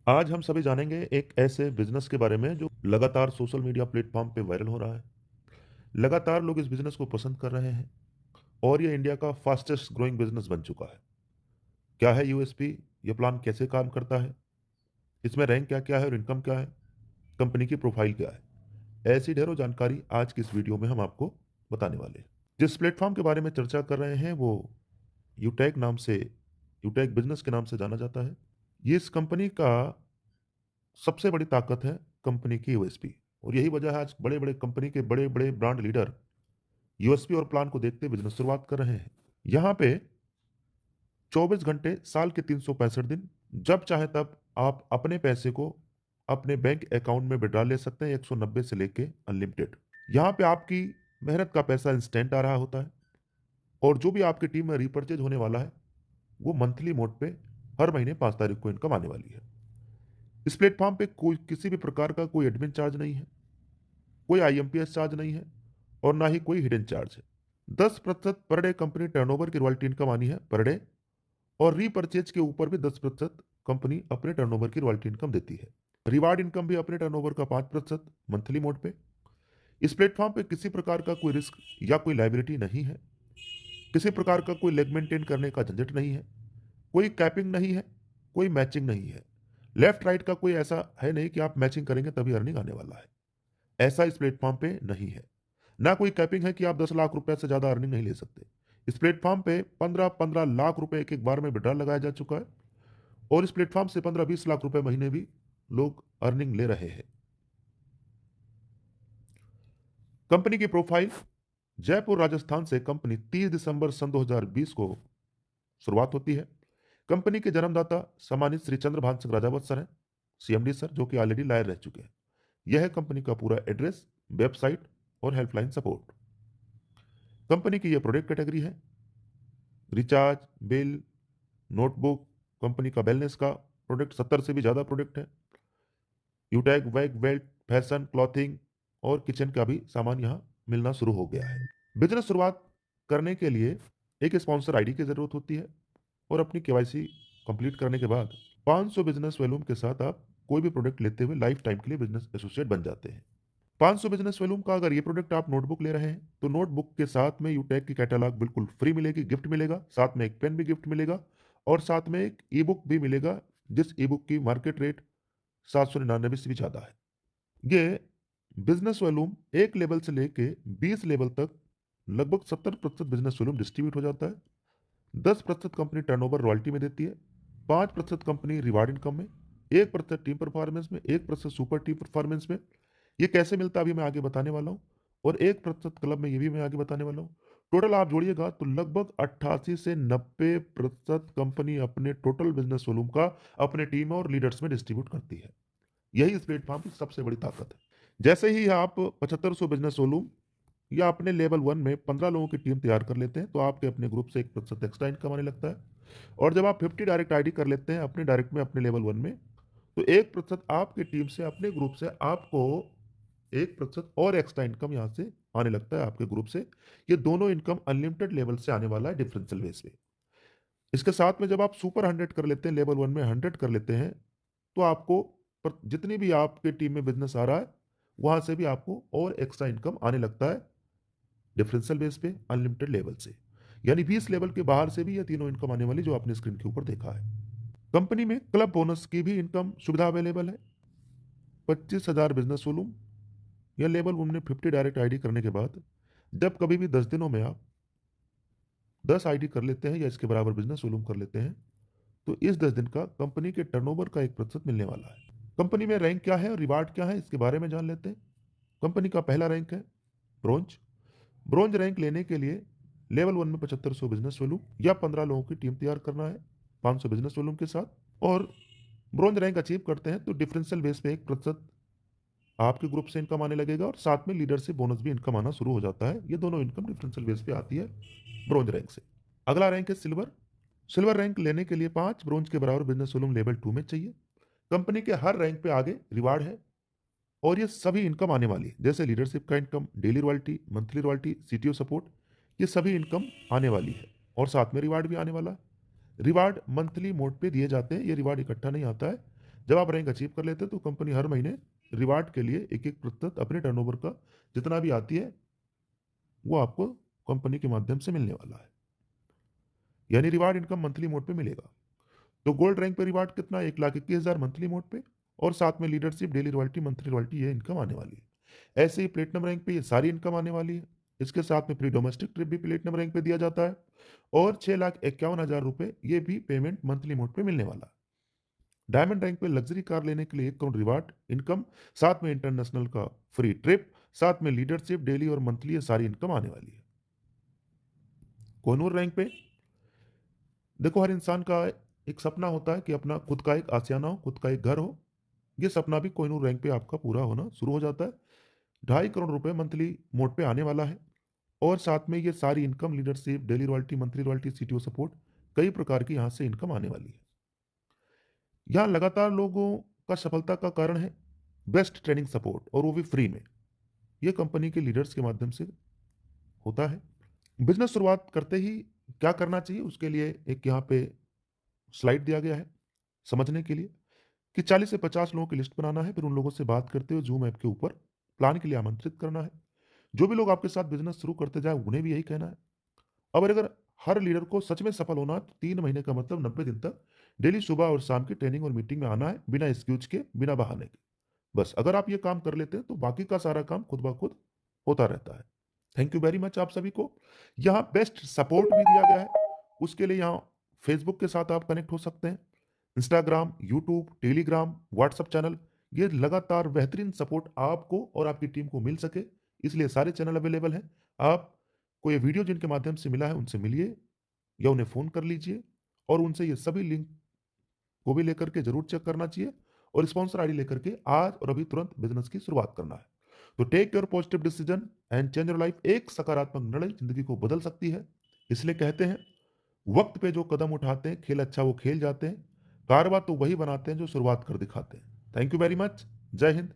आज हम सभी जानेंगे एक ऐसे बिजनेस के बारे में जो लगातार सोशल मीडिया प्लेटफॉर्म पे वायरल हो रहा है। लगातार लोग इस बिजनेस को पसंद कर रहे हैं और ये इंडिया का फास्टेस्ट ग्रोइंग बिजनेस बन चुका है। क्या है यूएसपी? ये प्लान कैसे काम करता है? इसमें रैंक क्या क्या है और इनकम क्या है? कंपनी की प्रोफाइल क्या है? ऐसी ढेरों जानकारी आज की इस वीडियो में हम आपको बताने वाले हैं। जिस प्लेटफॉर्म के बारे में चर्चा कर रहे हैं वो यूटेक नाम से, यूटेक बिजनेस के नाम से जाना जाता है। ये इस कंपनी का सबसे बड़ी ताकत है, कंपनी की यूएसपी। और यही वजह है आज बड़े बड़े कंपनी के बड़े बड़े ब्रांड लीडर यूएसपी और प्लान को देखते बिजनेस शुरुआत कर रहे हैं। यहाँ पे 24 घंटे साल के 365 दिन, जब चाहे तब आप अपने पैसे को अपने बैंक अकाउंट में विड्रॉ ले सकते हैं, 190 से लेके अनलिमिटेड। यहाँ पे आपकी मेहनत का पैसा इंस्टेंट आ रहा होता है और जो भी आपकी टीम में रिपर्चेज होने वाला है वो मंथली मोड पे हर महीने 5 तारीख को इनकम आने वाली है। इस प्लेटफॉर्म पे कोई किसी भी प्रकार का कोई एडमिन चार्ज नहीं है, कोई आईएमपीएस चार्ज नहीं है और ना ही कोई हिडन चार्ज है। 10% पर डे कंपनी टर्नओवर की रॉयल्टी इनकम आनी है पर डे, और रीपरचेज के ऊपर भी 10% कंपनी अपने टर्नओवर की रॉयल्टी इनकम देती है। रिवार्ड इनकम भी अपने टर्नओवर का 5% मंथली मोड पे। इस प्लेटफॉर्म पे किसी प्रकार का कोई रिस्क या कोई लाइबिलिटी नहीं है, किसी प्रकार का कोई लेग मेंटेन करने का झंझट नहीं है, कोई कैपिंग नहीं है, कोई मैचिंग नहीं है। लेफ्ट राइट का कोई ऐसा है नहीं कि आप मैचिंग करेंगे तभी अर्निंग आने वाला है। ऐसा इस प्लेटफॉर्म पे नहीं है। ना कोई कैपिंग है कि आप 10 लाख रुपए से ज्यादा अर्निंग नहीं ले सकते। इस प्लेटफॉर्म पे 15-15 लाख रुपए एक एक बार में विड्रॉ लगाया जा चुका है और इस प्लेटफॉर्म से 15-20 लाख रुपए महीने भी लोग अर्निंग ले रहे हैं। कंपनी की प्रोफाइल: जयपुर राजस्थान से कंपनी 30 दिसंबर सन 2020 को शुरुआत होती है। कंपनी के जन्मदाता सम्मानित श्री चंद्रभान सिंह राजावत सर हैं, सीएमडी सर, जो कि ऑलरेडी लायर रह चुके हैं। यह है कंपनी का पूरा एड्रेस, वेबसाइट और हेल्पलाइन सपोर्ट। कंपनी की यह प्रोडक्ट कैटेगरी है: रिचार्ज, बिल, नोटबुक। कंपनी का वेलनेस का प्रोडक्ट 70 से भी ज़्यादा प्रोडक्ट है। यूटैग, वैग, बेल्ट, फैशन, क्लॉथिंग और किचन का भी सामान यहाँ मिलना शुरू हो गया है। बिजनेस शुरुआत करने के लिए एक स्पॉन्सर आईडी की ज़रूरत होती है और अपनी केवाईसी कंप्लीट करने के बाद 500 बिजनेस वॉल्यूम के साथ आप कोई भी प्रोडक्ट लेते हुए लाइफ टाइम के लिए बिजनेस एसोसिएट बन जाते हैं। 500 बिजनेस वॉल्यूम का अगर ये प्रोडक्ट आप नोटबुक ले रहे हैं तो नोटबुक के साथ में यूटेक की कैटलॉग बिल्कुल फ्री मिलेगी, गिफ्ट मिलेगा, साथ में एक पेन भी गिफ्ट मिलेगा और साथ में एक ई बुक भी मिलेगा, जिस ई बुक की मार्केट रेट 799 से भी ज़्यादा है। ये बिजनेस वॉल्यूम एक लेवल से लेके 20 लेवल तक लगभग 70% बिजनेस वॉल्यूम डिस्ट्रीब्यूट हो जाता है। 10% कंपनी टर्नओवर रॉयल्टी में देती है, 5% कंपनी रिवार्ड इनकम में, 1% टीम परफॉर्मेंस में, 1% सुपर टीम परफॉर्मेंस में। ये कैसे मिलता है अभी मैं आगे बताने वाला हूँ, और 1% क्लब में, ये भी मैं आगे बताने वाला हूँ। टोटल आप जोड़िएगा तो लगभग 88 से 90% कंपनी अपने टोटल बिजनेस वॉल्यूम का अपने टीम और लीडर्स में डिस्ट्रीब्यूट करती है। यही इस प्लेटफॉर्म की सबसे बड़ी ताकत है। जैसे ही आप 7500 बिजनेस वॉल्यूम या अपने लेवल 1 में 15 लोगों की टीम तैयार कर लेते हैं तो आपके अपने ग्रुप से 1% एक्स्ट्रा इनकम आने लगता है। और जब आप 50 डायरेक्ट आईडी कर लेते हैं अपने डायरेक्ट में अपने लेवल 1 में, तो 1% आपकी टीम से, अपने ग्रुप से आपको 1% और एक्स्ट्रा इनकम यहाँ से आने लगता है आपके ग्रुप से। ये दोनों इनकम अनलिमिटेड लेवल से आने वाला है डिफरेंशियल बेस पे। इसके साथ में जब आप सुपर 100 कर लेते हैं, लेवल 1 में 100 कर लेते हैं, तो आपको जितनी भी आपके टीम में बिजनेस आ रहा है वहां से भी आपको और एक्स्ट्रा इनकम आने लगता है डिफरेंशियल बेस पे अनलिमिटेड लेवल से। यानी 20 लेवल के बाहर से भी ये तीनों इनकम आने वाली जो आपने स्क्रीन के ऊपर देखा है। कंपनी में क्लब बोनस की भी इनकम सुविधा अवेलेबल है। 25,000 बिजनेस वॉल्यूम या लेवल 1 में 50 डायरेक्ट आईडी करने के बाद जब कभी भी 10 दिनों में आप 10 आईडी कर लेते हैं या इसके बराबर बिजनेस वॉल्यूम कर लेते हैं, तो इस 10 दिन का कंपनी के टर्नओवर का 1% मिलने वाला है। कंपनी में रैंक क्या है और रिवार्ड क्या है, इसके बारे में जान लेते हैं। कंपनी का पहला रैंक है ब्रोंज। ब्रोंज रैंक लेने के लिए लेवल 1 में 7500 बिजनेस वॉल्यूम या 15 लोगों की टीम तैयार करना है 500 बिजनेस वॉल्यूम के साथ, और ब्रोंज रैंक अचीव करते हैं तो डिफरेंशियल बेस पे 1% आपके ग्रुप से इनकम आने लगेगा और साथ में लीडर से बोनस भी इनकम आना शुरू हो जाता है। ये दोनों इनकम डिफरेंशियल बेस पे आती है ब्रोंज रैंक से। अगला रैंक है सिल्वर। सिल्वर रैंक लेने के लिए 5 ब्रोंज के बराबर बिजनेस वॉल्यूम लेवल 2 में चाहिए। कंपनी के हर रैंक पे आगे रिवार्ड है और ये सभी इनकम आने वाली है, जैसे लीडरशिप का income, daily royalty, monthly royalty, CTO support. ये सभी इनकम आने वाली है और साथ में रिवार्ड भी आने वाला है। रिवार्ड मंथली मोड पे दिए जाते हैं, ये रिवार्ड इकट्ठा नहीं आता है। जब आप रैंक अचीव कर लेते हैं तो कंपनी हर महीने रिवार्ड के लिए 1-1% अपने टर्नओवर का जितना भी आती है, वो आपको कंपनी के माध्यम से मिलने वाला है। यानी रिवार्ड इनकम मंथली मोड पे मिलेगा। तो गोल्ड रैंक पे रिवार्ड कितना? 1,21,000 मंथली मोड पे, और साथ में leadership, daily royalty, monthly royalty, ये इनकम आने वाली है। ऐसे ही प्लेटिनम रैंक पे ये सारी इनकम आने वाली है। इसके साथ में फ्री डोमेस्टिक ट्रिप भी प्लेटिनम रैंक पे दिया जाता है, और 6,51,000 रुपए ये भी पेमेंट मंथली मोड पे मिलने वाला है। डायमंड रैंक पे लग्जरी कार लेने के लिए 1 करोड़ रिवार्ड इनकम, साथ में इंटरनेशनल का फ्री ट्रिप, साथ में लीडरशिप, डेली और मंथली, ये सारी इनकम आने वाली है। कोहिनूर रैंक पे देखो, हर इंसान का एक सपना होता है कि अपना खुद का एक आशियाना हो, खुद का एक घर हो। ये सपना भी कोहिनूर रैंक पे आपका पूरा होना शुरू हो जाता है। 2.5 करोड़ रुपए मंथली मोड पे आने वाला है, और साथ में ये सारी income, leadership, daily royalty, monthly royalty, CTO support, कई प्रकार की यहाँ से इनकम आने वाली है। यहाँ लगातार लोगों का सफलता का कारण है बेस्ट ट्रेनिंग सपोर्ट, और वो भी फ्री में। ये कंपनी के लीडर्स के माध्यम से होता है। बिजनेस शुरुआत करते ही क्या करना चाहिए, उसके लिए एक यहाँ पे स्लाइड दिया गया है समझने के लिए, कि 40 से 50 लोगों की लिस्ट बनाना है, फिर उन लोगों से बात करते हुए जूम ऐप के ऊपर प्लान के लिए आमंत्रित करना है। जो भी लोग आपके साथ बिजनेस शुरू करते जाए उन्हें भी यही कहना है। अब अगर हर लीडर को सच में सफल होना है तो 3 महीने का मतलब 90 दिन तक डेली सुबह और शाम की ट्रेनिंग और मीटिंग में आना है, बिना एक्सक्यूज के, बिना बहाने के। बस अगर आप ये काम कर लेते हैं तो बाकी का सारा काम खुद ब खुद होता रहता है। थैंक यू वेरी मच आप सभी को। यहाँ बेस्ट सपोर्ट भी दिया गया है, उसके लिए यहाँ फेसबुक के साथ आप कनेक्ट हो सकते हैं, Instagram, YouTube, Telegram, WhatsApp channel, ये लगातार बेहतरीन सपोर्ट आपको और आपकी टीम को मिल सके, इसलिए सारे चैनल अवेलेबल हैं। आप को ये वीडियो जिनके माध्यम से मिला है उनसे मिलिए, या उन्हें फ़ोन कर लीजिए, और उनसे ये सभी लिंक को भी लेकर के जरूर चेक करना चाहिए, और स्पॉन्सर आईडी लेकर के आज और अभी तुरंत बिजनेस की शुरुआत करना है। तो take your positive decision and change your life. एक सकारात्मक निर्णय जिंदगी को बदल सकती है। इसलिए कहते हैं, वक्त पे जो कदम उठाते हैं, खेल अच्छा वो खेल जाते हैं, कारवा तो वही बनाते हैं जो शुरुआत कर दिखाते हैं। Thank you very much. जय हिंद।